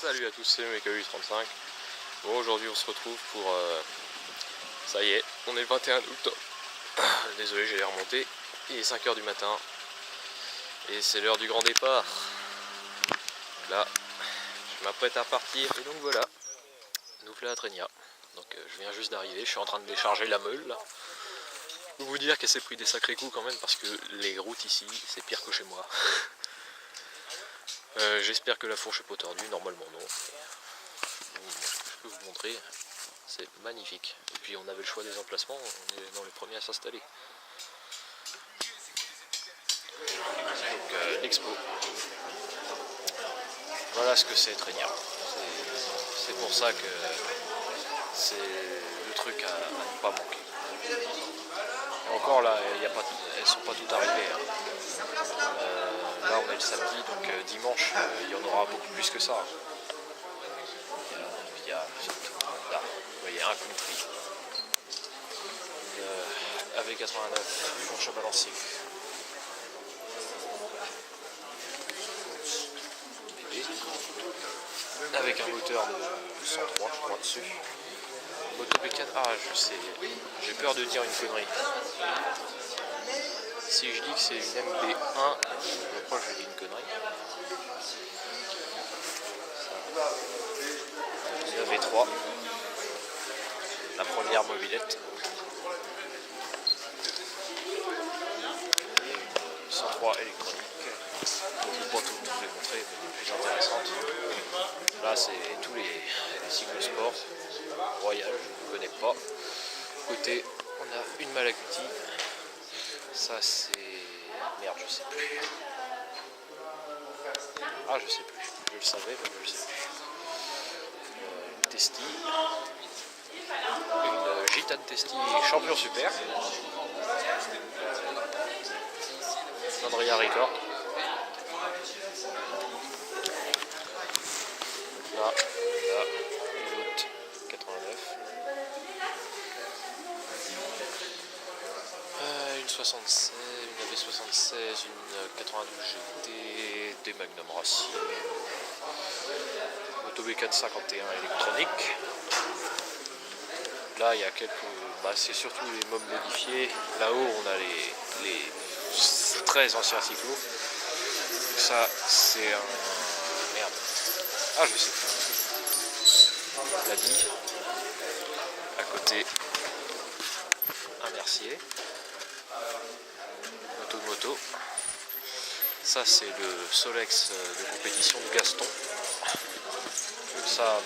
Salut à tous, c'est MKU35. Bon, aujourd'hui on se retrouve pour... ça y est, on est le 21 août. Désolé, j'ai remonté. Il est 5 h du matin. Et c'est l'heure du grand départ. Là, je m'apprête à partir. Et donc voilà, nous voilà à Trénia. Donc je viens juste d'arriver, je suis en train de décharger la meule là. Je peux vous dire qu'elle s'est pris des sacrés coups quand même parce que les routes ici, c'est pire que chez moi. J'espère que la fourche n'est pas tordue, normalement non. Je peux vous montrer, c'est magnifique. Et puis on avait le choix des emplacements, on est dans les premiers à s'installer. Donc l'expo. Voilà ce que c'est Trénia. C'est pour ça que c'est le truc à ne pas manquer. Et encore là, elles sont pas toutes arrivées. Là on est le samedi, donc dimanche il y en aura beaucoup plus que ça. Il y a là, vous voyez, un country. AV89, fourche à balancier. Avec un moteur de 103 je crois dessus. Moto B4, ah je sais, j'ai peur de dire une connerie. Si je dis que c'est une MB1, je crois que je dis une connerie. Une AV3, la première mobilette. Et une 103 électronique. Je ne vais pas tout vous les montrer, mais les plus intéressantes. Là c'est tous les cyclosports. Royal, je ne connais pas. Côté, on a une Malaguti. Ça c'est... Merde, je sais plus. Ah, je sais plus. Je le savais, mais je le sais plus. Une Testi. Une Gitane Testi champion super. Andrea Record. Là, une autre 89. Une 76, une AV76, une 92 GT, des Magnum Racing, Moto B451 électronique. Là il y a quelques, c'est surtout les mobs modifiés. Là-haut on a les très anciens cyclos. Ça c'est un... Merde. Ah je sais plus. On l'a dit. À côté un Mercier. Moto. Ça c'est le Solex de compétition de Gaston. Ça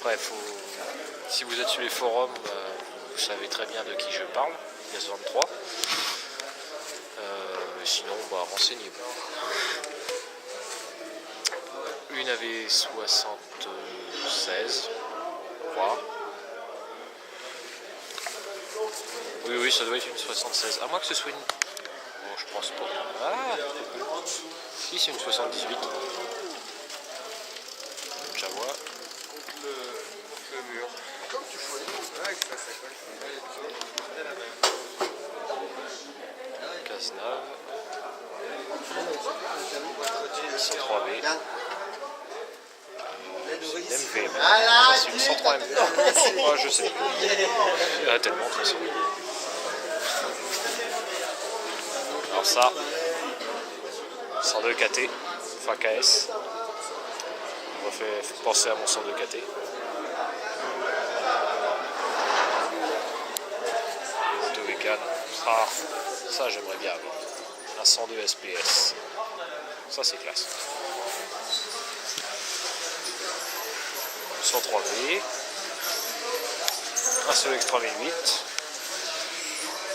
après si vous êtes sur les forums, vous savez très bien de qui je parle, Gaz23. Sinon renseignez-vous. Une AV76, je crois. Oui, ça doit être une 76. À moins que ce soit une... Bon, je pense pas. Ah, si, c'est une 78. Jaguar. Le mur. Comme tu choisis. Cazenave. 103B. C'est une MV. Ça, c'est une 103 MV. Oh, je sais. Il y en a tellement de toute façon. Alors ça, 102 KT, enfin KS. On va faire penser à mon 102 KT. Moto V4. Ah, ça j'aimerais bien avoir. Un 102 SPS. Ça c'est classe. 103V. Un Solex 3008.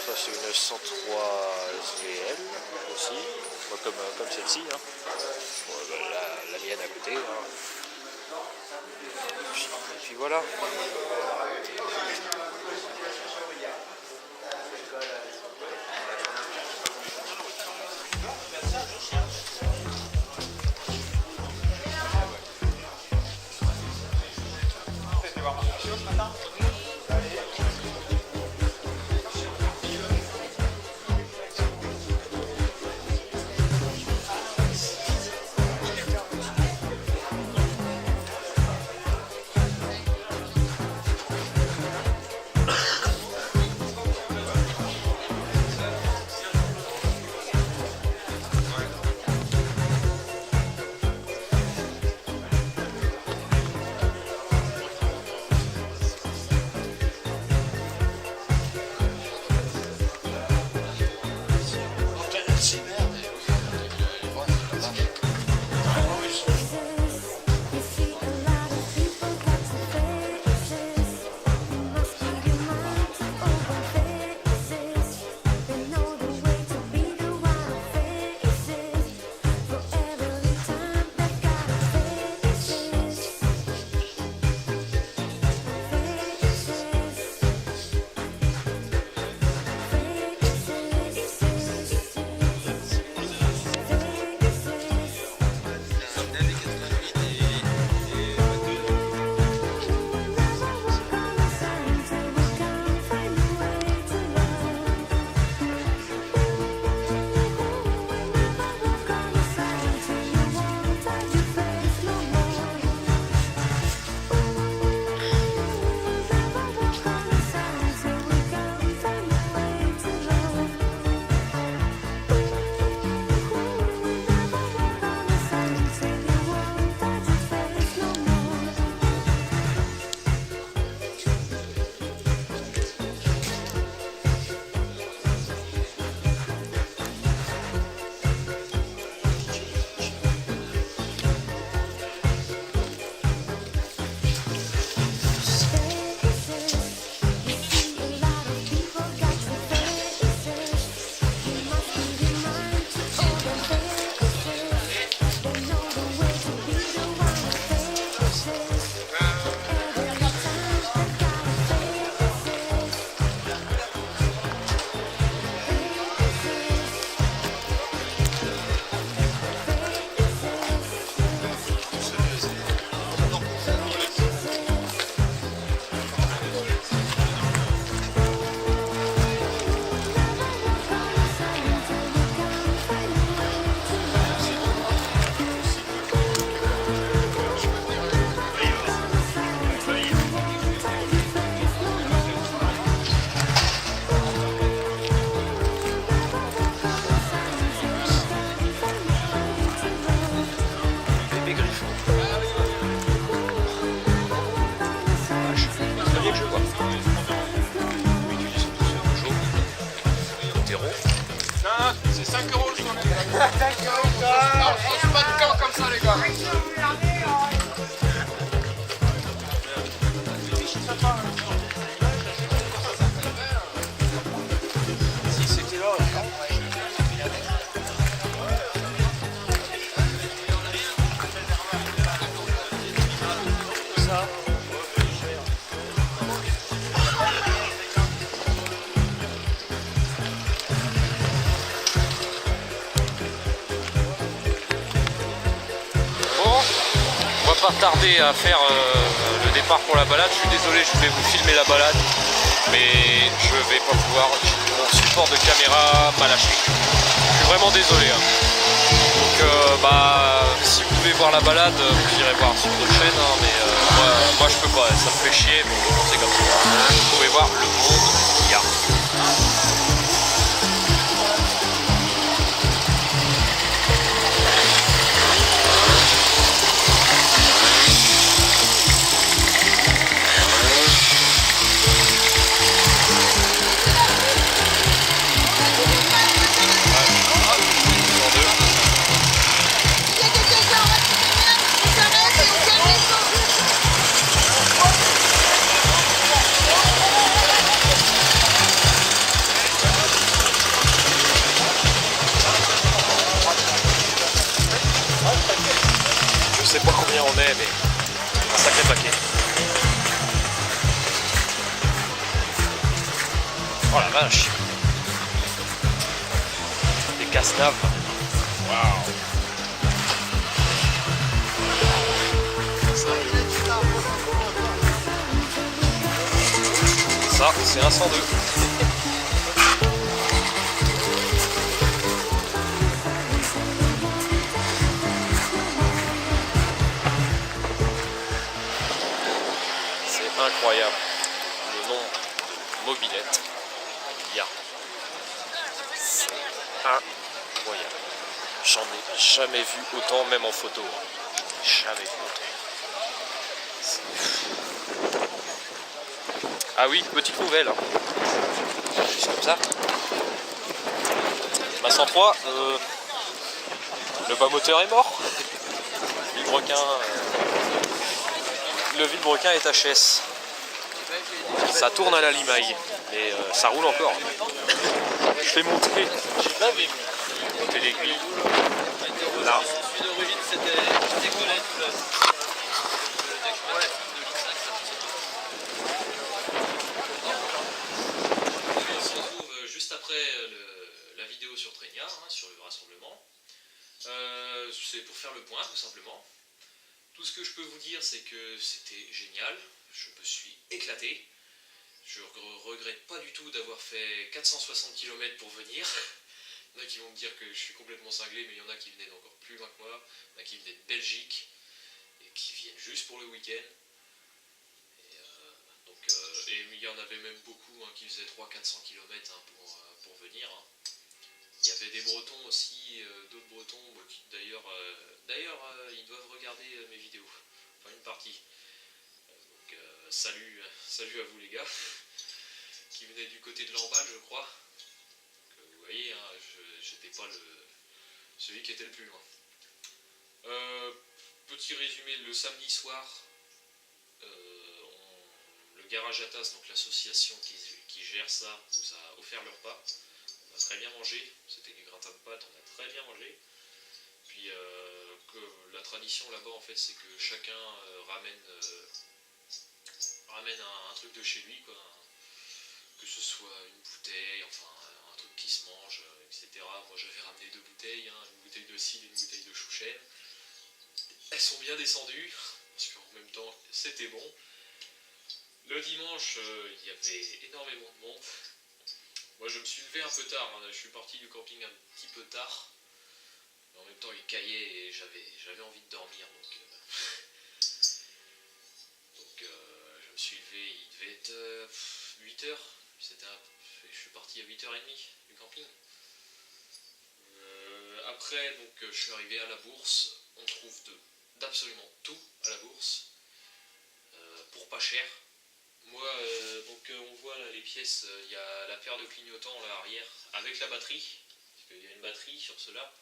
Ça c'est une 103 SVL aussi, comme celle-ci. Hein. Bon, la mienne à côté. Hein. Et puis voilà. C'est 5 € le journée. 5 €. Non, on se bat de camp comme ça, les gars. Si c'était là, ça. Pas tarder à faire le départ pour la balade. Je suis désolé, je voulais vous filmer la balade, mais je vais pas pouvoir. Mon support de caméra m'a lâché. Je suis vraiment désolé. Hein. Donc si vous voulez voir la balade, vous irez voir sur d'autres chaînes, hein, mais moi je peux pas, ça me fait chier, mais c'est comme ça. Vous pouvez voir le monde qu'il y a. Je sais pas combien on est, mais un sacré paquet. Oh la vache! Des casse-naves. Waouh! Ça, c'est un 102. Incroyable le nombre de mobylettes qu'il y a. C'est incroyable. J'en ai jamais vu autant, même en photo. Jamais vu autant. Ah oui, petite nouvelle. Juste comme ça. Ma 103, le bas moteur est mort. Le vilebrequin est HS. Ça tourne à la limaille, mais ça roule encore. Je fais monter l'aiguille. Là. On se retrouve juste après la vidéo sur Trégnard, hein, sur le rassemblement. C'est pour faire le point tout simplement. Tout ce que je peux vous dire, c'est que c'était génial. Je me suis éclaté. Je regrette pas du tout d'avoir fait 460 km pour venir. Il y en a qui vont me dire que je suis complètement cinglé, mais il y en a qui venaient d'encore plus loin que moi. Il y en a qui venaient de Belgique et qui viennent juste pour le week-end. Et il y en avait même beaucoup qui faisaient 300-400 km pour venir. Hein. Il y avait des Bretons aussi, d'autres Bretons, d'ailleurs ils doivent regarder mes vidéos, enfin une partie. Donc salut à vous les gars, qui venaient du côté de l'Emballe je crois. Donc, vous voyez, hein, j'étais pas celui qui était le plus loin. Petit résumé, le samedi soir, le garage Atas, donc l'association qui gère ça, nous a offert le repas. On a très bien mangé, c'était du gratin de pâtes, on a très bien mangé. Puis la tradition là-bas en fait c'est que chacun ramène un truc de chez lui quoi, que ce soit une bouteille, enfin un truc qui se mange, etc. Moi j'avais ramené 2 bouteilles, hein, une bouteille de cidre et une bouteille de chouchen. Elles sont bien descendues, parce qu'en même temps c'était bon. Le dimanche il y avait énormément de monde. Moi je me suis levé un peu tard, hein, je suis parti du camping un petit peu tard. Mais en même temps il caillait et j'avais envie de dormir donc je me suis levé, il devait être 8h, je suis parti à 8h30 du camping. Après donc je suis arrivé à la bourse, on trouve d'absolument tout à la bourse, pour pas cher. Moi donc on voit là les pièces, il y a la paire de clignotants là arrière avec la batterie, parce qu'il y a une batterie sur cela,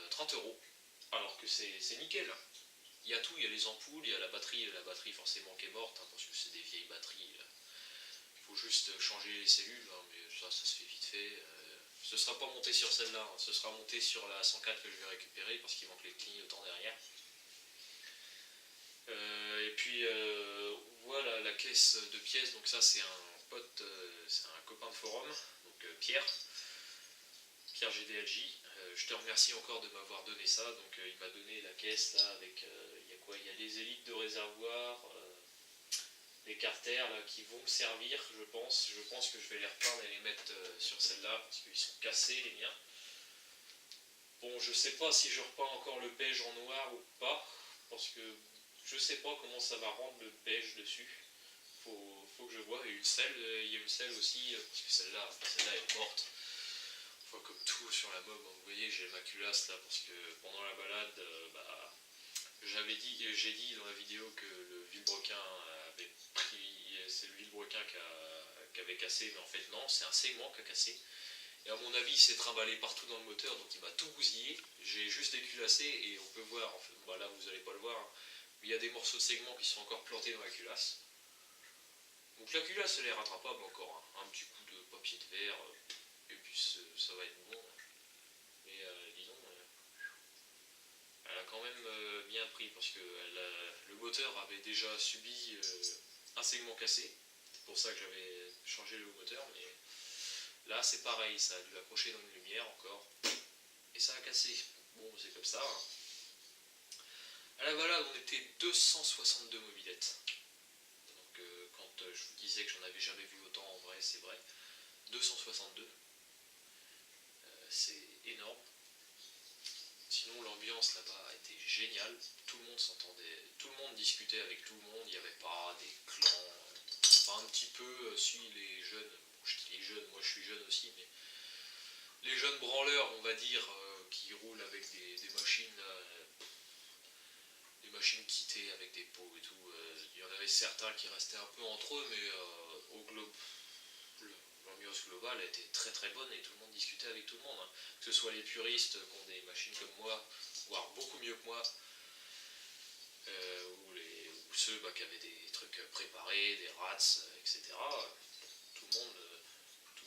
30 €, alors que c'est nickel. Il y a tout, il y a les ampoules, il y a la batterie forcément qui est morte, hein, parce que c'est des vieilles batteries. Il faut juste changer les cellules, hein, mais ça se fait vite fait. Ce sera pas monté sur celle-là, hein, ce sera monté sur la 104 que je vais récupérer parce qu'il manque les clignotants derrière. Et puis voilà la caisse de pièces, donc ça c'est un pote, c'est un copain de forum, donc Pierre GDLJ. Je te remercie encore de m'avoir donné ça. Donc il m'a donné la caisse là avec il y a quoi, il y a les élites de réservoir, les carters là qui vont me servir, je pense que je vais les repeindre et les mettre sur celle-là parce qu'ils sont cassés les miens. Bon, je sais pas si je repeins encore le beige en noir ou pas, parce que je sais pas comment ça va rendre le beige dessus. Faut que je vois. Il y a une selle aussi, parce que celle-là est morte. Comme tout sur la mob, vous voyez j'ai ma culasse là parce que pendant la balade j'ai dit dans la vidéo que le vilebrequin avait pris, c'est le vilebrequin qui avait cassé, mais en fait non, c'est un segment qui a cassé et à mon avis il s'est trimballé partout dans le moteur, donc il m'a tout bousillé. J'ai juste déculassé et on peut voir, en fait, là vous allez pas le voir, hein, mais il y a des morceaux de segment qui sont encore plantés dans la culasse, donc la culasse elle est rattrapable encore, hein. Un petit coup de papier de verre et puis ça va être bon. Mais disons, elle a quand même bien pris parce que le moteur avait déjà subi un segment cassé. C'est pour ça que j'avais changé le moteur. Mais là c'est pareil, ça a dû accrocher dans une lumière encore. Et ça a cassé. Bon, c'est comme ça. Hein. À la balade, on était 262 mobilettes. Donc quand je vous disais que j'en avais jamais vu autant, en vrai, c'est vrai. 262. C'est énorme. Sinon l'ambiance là-bas était géniale, tout le monde s'entendait, tout le monde discutait avec tout le monde, il n'y avait pas des clans, enfin un petit peu, si les jeunes, bon, je dis les jeunes, moi je suis jeune aussi, mais les jeunes branleurs on va dire, qui roulent avec des machines, des machines quittées avec des pots et tout, il y en avait certains qui restaient un peu entre eux, mais au globe, l'ambiance globale était très très bonne et tout le monde discutait avec tout le monde, hein. Que ce soit les puristes qui ont des machines comme moi, voire beaucoup mieux que moi, ou ceux qui avaient des trucs préparés, des rats, etc. Tout le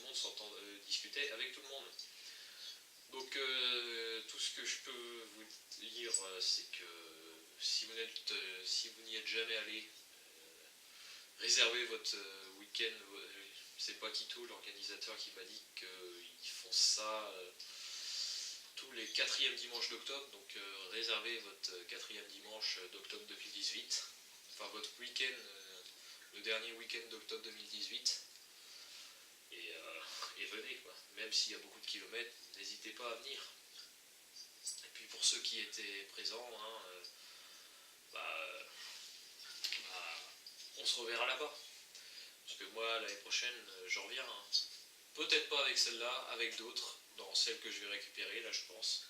monde discutait avec tout le monde. Donc tout ce que je peux vous dire, c'est que si vous n'y êtes jamais allé, réservez votre week-end. C'est Paquito, l'organisateur, qui m'a dit qu'ils font ça tous les 4e dimanches d'octobre. Donc réservez votre 4e dimanche d'octobre 2018. Enfin votre week-end, le dernier week-end d'octobre 2018. Et venez quoi. Même s'il y a beaucoup de kilomètres, n'hésitez pas à venir. Et puis pour ceux qui étaient présents, hein, on se reverra là-bas. Parce que moi, l'année prochaine, j'en reviens. Hein. Peut-être pas avec celle-là, avec d'autres, dans celle que je vais récupérer, là, je pense.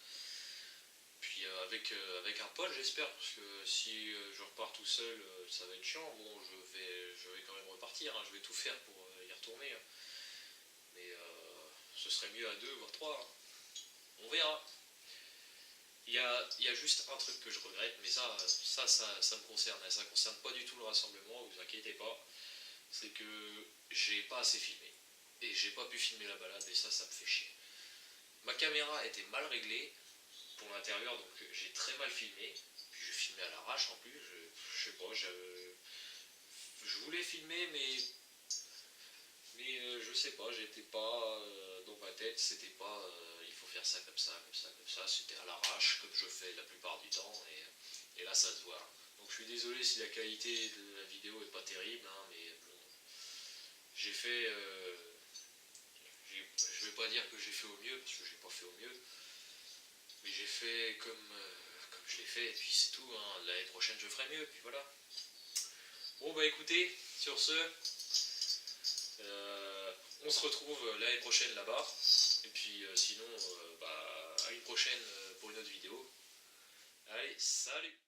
Puis avec un pote, j'espère, parce que si je repars tout seul, ça va être chiant. Bon, je vais quand même repartir, hein, je vais tout faire pour y retourner. Hein. Mais ce serait mieux à 2, voire 3. Hein. On verra. Il y a juste un truc que je regrette, mais ça me concerne. Ça ne concerne pas du tout le rassemblement, vous inquiétez pas. C'est que j'ai pas assez filmé. Et j'ai pas pu filmer la balade, et ça me fait chier. Ma caméra était mal réglée, pour l'intérieur, donc j'ai très mal filmé. Puis je filmais à l'arrache en plus. Je sais pas, je voulais filmer, mais je sais pas, j'étais pas dans ma tête, c'était pas il faut faire ça comme ça, comme ça, comme ça. C'était à l'arrache, comme je fais la plupart du temps, et là ça se voit. Donc je suis désolé si la qualité de la vidéo est pas terrible, hein, mais bon, j'ai fait. Je vais pas dire que j'ai fait au mieux, parce que j'ai pas fait au mieux, mais j'ai fait comme je l'ai fait, et puis c'est tout, hein. L'année prochaine je ferai mieux, puis voilà. Bon bah écoutez, sur ce, on se retrouve l'année prochaine là-bas, et puis sinon, à une prochaine pour une autre vidéo. Allez, salut!